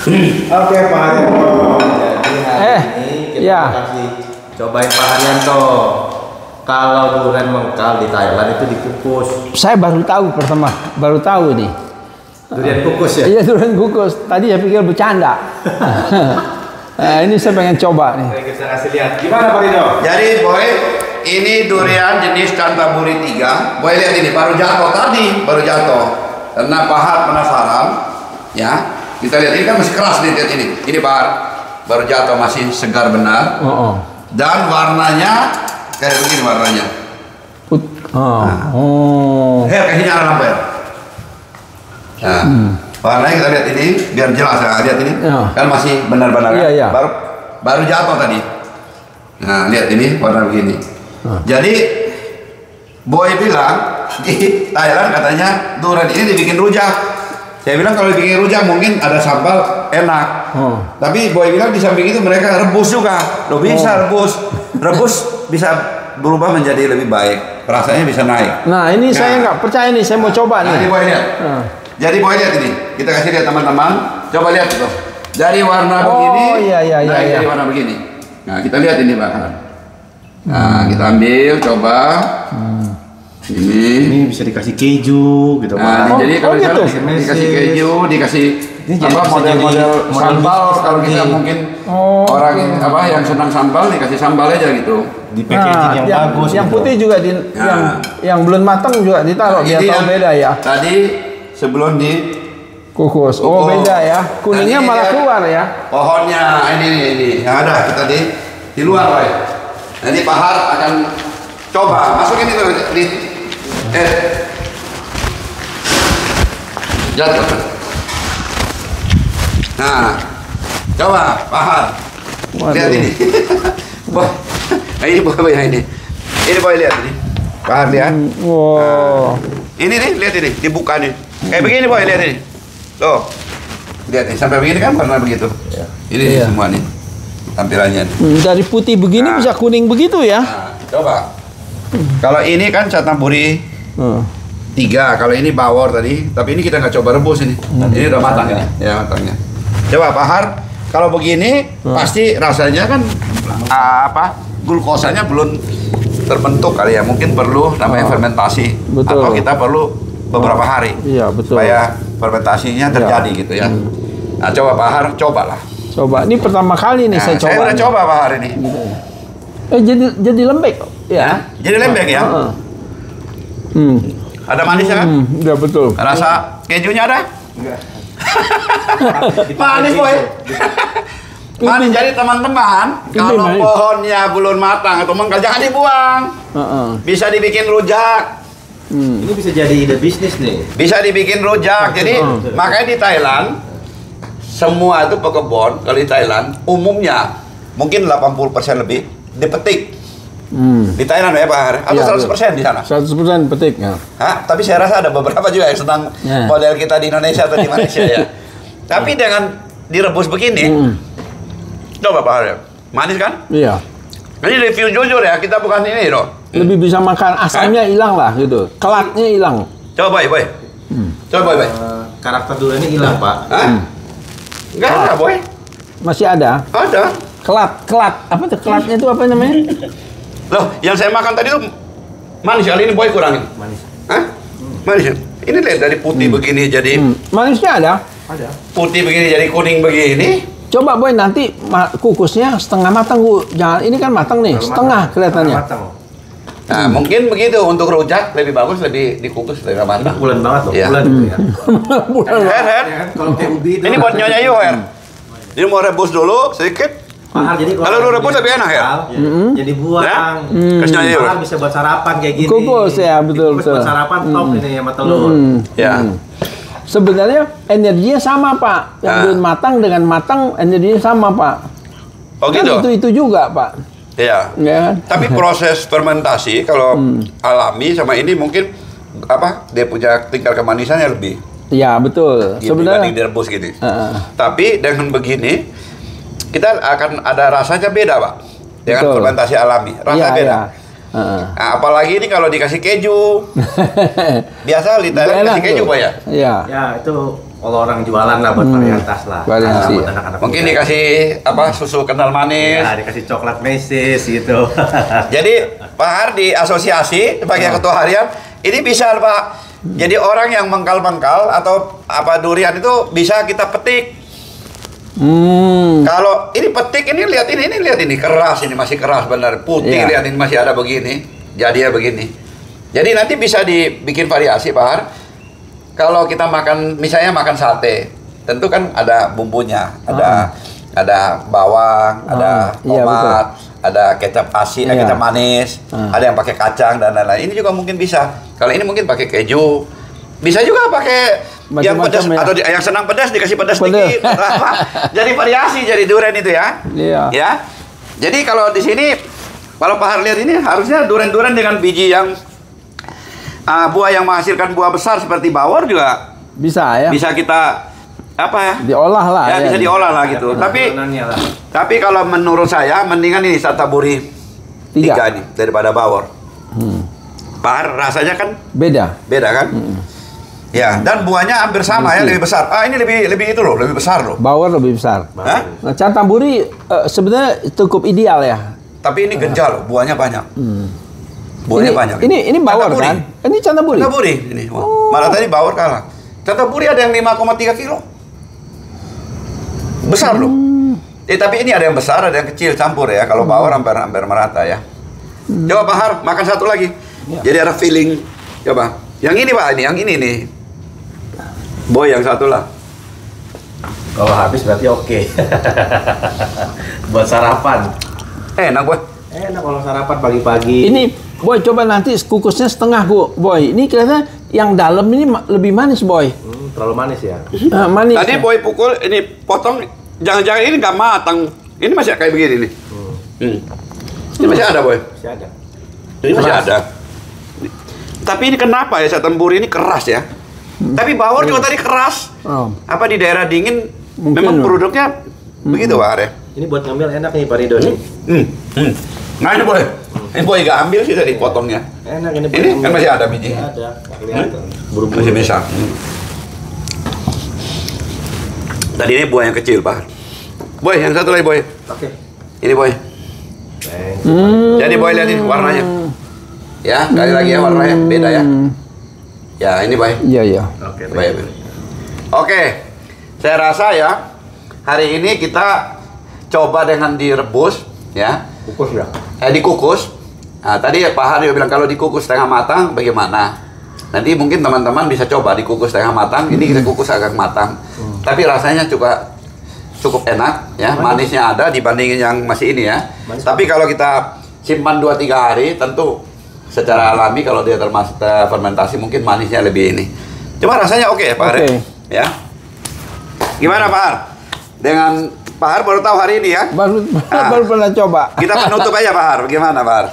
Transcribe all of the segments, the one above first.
Oke Pak Haryanto. Jadi hari ini kita kasih cobain Pak Haryanto. Kalau durian mengkal di Thailand itu dikukus. Saya baru tahu baru tahu nih. Durian kukus ya? Iya, durian kukus. Tadi saya pikir bercanda. Nah, ini saya pengen coba nih. Oke, kita kasih lihat. Gimana Pak Rido? Jadi boy, ini durian jenis Cantaburi 3. Boy lihat ini, baru jatuh tadi, baru jatuh. Karena Pak Har penasaran, ya. Kita lihat ini kan masih keras nih, lihat ini. Ini Pak Har, baru jatuh masih segar benar. Dan warnanya kayak begini warnanya. Her, kasih nyala lampu ya. Nah, warnanya kita lihat ini biar jelas ya, lihat ini. Kan masih benar-benar kan? Baru jatuh tadi. Nah, lihat ini warna begini. Jadi Boy bilang di Thailand katanya durian ini dibikin rujak. Saya bilang kalau dibikin rujak mungkin ada sambal enak. Tapi Boy bilang di samping itu mereka rebus juga. Loh bisa rebus bisa berubah menjadi lebih baik. Rasanya bisa naik. Nah ini saya nggak percaya nih, saya mau coba nih. Jadi Boy lihat. Jadi Boy lihat ini. Kita kasih lihat teman-teman. Coba lihat itu. Dari warna begini. Naik dari warna begini. Nah kita lihat ini Pak. Nah kita ambil coba. Ini bisa dikasih keju gitu Pak. Jadi kalau gitu? Dikasih keju, dikasih model-model sambal kalau kita mungkin orang yang senang sambal dikasih sambal aja gitu. Di packaging yang bagus. Yang gitu. putih juga yang belum matang juga ditaruh biar tahu beda ya. Tadi sebelum di kukus. Oh beda ya. Kuningnya malah keluar ya. Pohonnya ini yang ada kita di luar Pak. Nanti Pak Har akan coba masukin itu di jatuh. Nah, coba Pak Har. Lihat ini. Wah, ini Boy ini. Ini Boy lihat ini. Pak Har lihat. Wow. Ini nih, lihat ini, dibuka nih. Kayak begini Boy, lihat ini. Tuh. Lihat nih, sampai begini kan warna begitu. Ini semua nih tampilannya. Dari putih begini bisa kuning begitu ya. Nah, coba. Kalau ini kan Cantaburi 3, kalau ini bawor tadi, tapi ini kita nggak coba rebus ini. Ini udah matang ya, matangnya. Coba Pak Har, kalau begini pasti rasanya kan glukosanya belum terbentuk kali ya, mungkin perlu namanya fermentasi. Atau kita perlu beberapa hari. Iya betul. Supaya fermentasinya terjadi gitu ya. Nah coba Pak Har, cobalah. Coba, ini pertama kali nih saya coba. Saya udah coba Pak Har ini. Jadi lembek ya? Jadi lembek ya? Ada manisnya kan? Iya betul. Rasa kejunya ada? Enggak. Manis Boy. Manis. Jadi teman-teman, kalau pohonnya belum matang atau mengkal jangan dibuang. Bisa dibikin rujak. Ini bisa jadi ide bisnis nih. Bisa dibikin rujak. Jadi makanya di Thailand semua itu pekebun kalau di Thailand umumnya mungkin 80% lebih dipetik. Di Thailand ya Pak Har? Atau 100% di sana? 100% petik ya. Tapi saya rasa ada beberapa juga yang senang model kita di Indonesia atau di Malaysia ya. Tapi dengan direbus begini, coba Pak Har, manis kan? Iya. Ini review jujur ya, kita bukan ini loh. Lebih bisa makan, asamnya hilang lah gitu. Kelatnya hilang. Coba Boy. Coba Boy. Karakter duriannya hilang Pak. Enggak ada Boy. Masih ada? Ada. Kelat. Apa tuh kelatnya itu apa namanya? Loh, yang saya makan tadi tuh manis, kali ini Boy kurangin. Manis. Manis ya? Ini lihat dari putih begini jadi manisnya ada? Ada. Putih begini jadi kuning begini. Coba Boy nanti kukusnya setengah matang Bu. Jangan, ini kan matang nih, setengah kelihatannya. Nah, mungkin begitu untuk rujak lebih bagus lebih dikukus lebih matang. Bulan banget loh, bulan itu ya. Her. Kalau kayak ubi itu. Ini buat Nyonya Yu, Her. Jadi mau rebus dulu sedikit. Jadi kalau lu rebus lebih enak ya. Jadi buang. Kasih Nyonya Yu. Bisa buat sarapan kayak gini. Kukus ya, betul. Buat sarapan top ini sama telur. Ya. Sebenarnya energinya sama Pak. Yang belum matang dengan matang energinya sama Pak. Oh gitu? Kan itu juga Pak. Iya. Ya. Tapi proses fermentasi kalau alami sama ini mungkin dia punya tingkat kemanisannya lebih. Iya betul. Sebenarnya direbus gitu. Tapi dengan begini kita akan ada rasanya beda Pak. Dengan fermentasi alami, rasa beda. Nah, apalagi ini kalau dikasih keju. Biasa di Thailand kasih keju Pak ya? Iya. Ya itu kalau orang jualan lah buat varietas lah. Variasi. Buat anak-anak Mungkin muda. dikasih apa susu kental manis. Ya, dikasih coklat meses gitu. Jadi Pak Har di asosiasi sebagai ketua harian ini bisa Pak. Jadi orang yang mengkal-mengkal atau apa durian itu bisa kita petik. Kalau ini petik ini lihat ini keras, ini masih keras benar, putih, lihat ini masih ada begini, jadi ya begini. Jadi nanti bisa dibikin variasi Pak Har. Kalau kita makan misalnya makan sate, tentu kan ada bumbunya, ada bawang, ada tomat, ada kecap asin, kecap manis, ada yang pakai kacang dan lain-lain. Ini juga mungkin bisa. Kalau ini mungkin pakai keju, bisa juga pakai yang pedas atau yang senang pedas dikasih pedas sedikit. Jadi variasi jadi durian itu ya. Ya. Jadi kalau di sini kalau Pak Har lihat ini harusnya durian-durian dengan biji yang buah yang menghasilkan buah besar seperti bawor juga bisa ya. Bisa kita apa ya? Diolah lah. Ya, bisa diolah lah gitu. Tapi kalau menurut saya mendingan ini Sataburi 3 nih daripada bawor. Pak Har rasanya kan beda kan? Ya, dan buahnya hampir sama ya, lebih besar. Ini lebih itu loh, lebih besar loh. Bawor lebih besar. Nah, Cantaburi sebenarnya cukup ideal ya. Tapi ini genjal, buahnya banyak. Buahnya banyak. Ini bawor kan? Ini Cantaburi. Cantaburi ini. Malah tadi bawor kalah. Cantaburi ada yang 5,3 kilo. Besar loh. Tapi ini ada yang besar, ada yang kecil campur ya. Kalau bawor hampir merata ya. Coba Pak Har, makan satu lagi. Jadi ada feeling. Coba. Yang ini Pak, yang ini nih. Boy yang satu lah. Kalau habis berarti oke. Buat sarapan. Enak Boy. Enak kalau sarapan pagi-pagi. Ini Boy coba nanti kukusnya setengah Boy. Ini kelihatannya yang dalam ini lebih manis Boy. Terlalu manis ya. Manis. Tadi Boy pukul ini potong. Jangan-jangan ini nggak matang. Ini masih kayak begini nih. Ini masih ada Boy. Masih ada. Ini masih ada. Tapi ini kenapa ya Cantaburi ini keras ya? Tapi bawor juga tadi keras. Apa di daerah dingin memang produknya begitu Pak Har ya? Ini buat ngambil enak nih Pak Ridho nih. Nah ini Boy. Ini Boy nggak ambil sih tadi potongnya. Enak ini. Ini kan masih ada biji. Ada. Kelihatan. Buru-buru. Masih bisa. Tadi ini buah yang kecil Pak. Boy yang satu lagi Boy. Oke. Ini Boy. Jadi Boy lihat ini warnanya. Ya, kali lagi ya warnanya beda ya. Ya, ini Boy. Iya. Oke, baik. Oke. Saya rasa ya hari ini kita coba dengan direbus ya. Kukus ya. Dikukus. Nah, tadi Pak Har juga bilang kalau dikukus setengah matang bagaimana? Nanti mungkin teman-teman bisa coba dikukus setengah matang. Ini kita kukus agak matang. Tapi rasanya juga cukup enak ya. Manisnya ada dibandingin yang masih ini ya. Tapi kalau kita simpan 2-3 hari tentu secara alami kalau dia termasuk fermentasi mungkin manisnya lebih ini. Cuma rasanya oke ya Pak Har. Ya. Gimana Pak Har? Dengan Pak Har baru tahu hari ini ya? Baru pernah coba. Kita penutup aja Pak Har. Bagaimana Pak Har?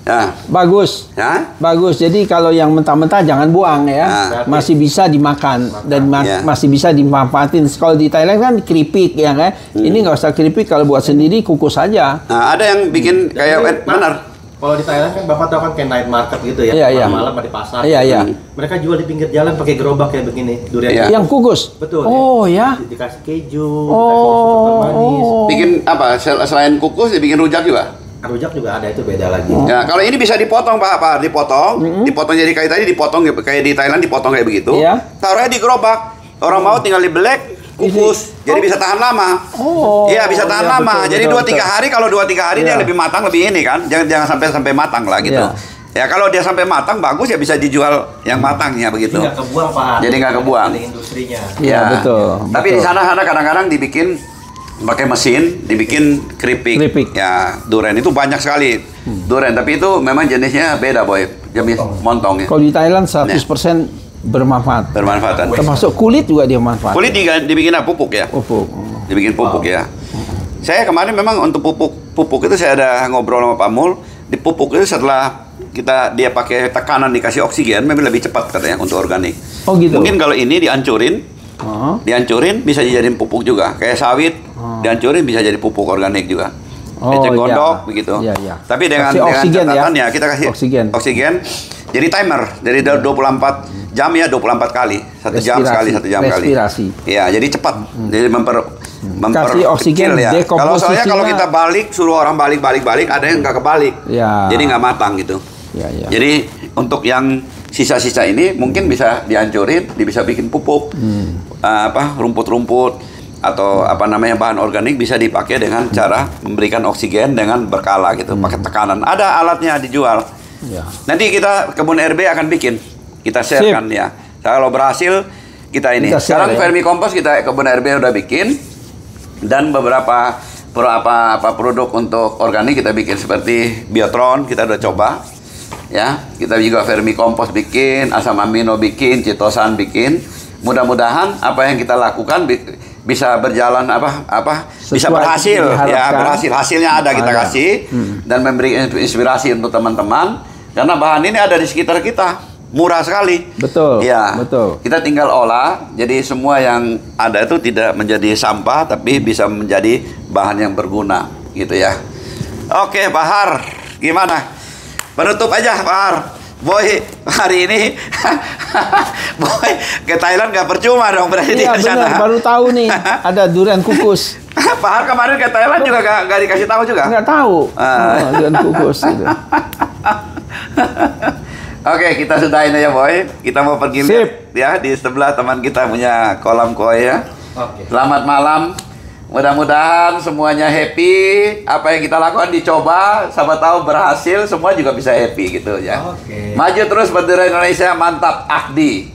Ya. Bagus. Ya? Bagus. Jadi kalau yang mentah-mentah jangan buang ya. Masih bisa dimakan dan masih bisa dimanfaatin. Kalau di Thailand kan keripik ya kan. Ini nggak usah keripik, kalau buat sendiri kukus aja. Nah, ada yang bikin kayak benar. Kalau di Thailand kan Bapak tahu kan kayak night market gitu ya. Malam di pasar. Iya. Mereka jual di pinggir jalan pakai gerobak kayak begini, durian. Yang kukus. Betul. Oh ya. Dikasih keju, dikasih manis. Bikin apa? Selain kukus dibikin rujak juga? Rujak juga ada, itu beda lagi. Ya, kalau ini bisa dipotong Pak, dipotong jadi kayak tadi dipotong kayak di Thailand dipotong kayak begitu. Taruhnya di gerobak. Orang mau tinggal dibelek, kukus. Jadi bisa tahan lama. Iya, bisa tahan lama. Jadi 2-3 hari, kalau 2-3 hari dia lebih matang, lebih ini kan. Jangan sampai matang lah gitu. Ya kalau dia sampai matang bagus ya bisa dijual yang matangnya begitu. Jadi nggak kebuang Pak. Jadi nggak kebuang. Industrinya. Iya betul. Tapi di sana kadang-kadang dibikin pakai mesin, dibikin keripik. Ya durian itu banyak sekali durian. Tapi itu memang jenisnya beda Boy. Jenis montong ya. Kalau di Thailand 100% bermanfaat. Bermanfaatan. Termasuk kulit juga dia manfaat. Kulit dibikin apa? Pupuk ya. Pupuk. Dibikin pupuk ya. Saya kemarin memang untuk pupuk itu saya ada ngobrol sama Pak Mul. Di pupuk itu setelah dia pakai tekanan dikasih oksigen memang lebih cepat katanya untuk organik. Oh gitu. Mungkin kalau ini dihancurin bisa dijadiin pupuk juga. Kayak sawit dihancurin bisa jadi pupuk organik juga. Eceng gondok begitu. Iya. Tapi dengan catatan ya kita kasih oksigen. Jadi timer, dari 24 jam ya 24 kali. 1 jam sekali, 1 jam kali. Respirasi. Iya, jadi cepat. Jadi kasih oksigen, ya. Kalau soalnya kalau kita balik, suruh orang balik, ada yang nggak kebalik. Ya. Jadi nggak matang gitu. Ya, ya. Jadi untuk yang sisa-sisa ini mungkin bisa dihancurin, bisa bikin pupuk, rumput-rumput atau apa namanya bahan organik bisa dipakai dengan cara memberikan oksigen dengan berkala gitu, pakai tekanan. Ada alatnya dijual. Ya. Nanti kita kebun RB akan bikin, kita sharekan ya. Kalau berhasil kita ini. Sekarang vermikompos kita kebun RB udah bikin dan beberapa produk untuk organik kita bikin seperti Biotron kita udah coba. Ya, kita juga vermikompos bikin, asam amino bikin, citosan bikin. Mudah-mudahan apa yang kita lakukan bisa berjalan bisa berhasil ya, hasilnya ada kita kasih dan memberi inspirasi untuk teman-teman karena bahan ini ada di sekitar kita, murah sekali. Betul. Ya, betul. Kita tinggal olah, jadi semua yang ada itu tidak menjadi sampah tapi bisa menjadi bahan yang berguna gitu ya. Oke, Pak Har, gimana? Penutup aja, Pak Har. Boy, hari ini Boy ke Thailand nggak percuma dong berarti di sana. Baru tahu nih ada durian kukus. Pak Har kemarin ke Thailand juga nggak dikasih tahu juga? Nggak tahu. Durian kukus. Gitu. Oke, kita sudahin aja Boy. Kita mau pergi lihat ya di sebelah teman kita punya kolam koi ya. Oke. Selamat malam. Mudah-mudahan semuanya happy. Apa yang kita lakukan dicoba, siapa tahu berhasil, semua juga bisa happy gitu ya. Oke. Maju terus bendera Indonesia, mantap Akdi.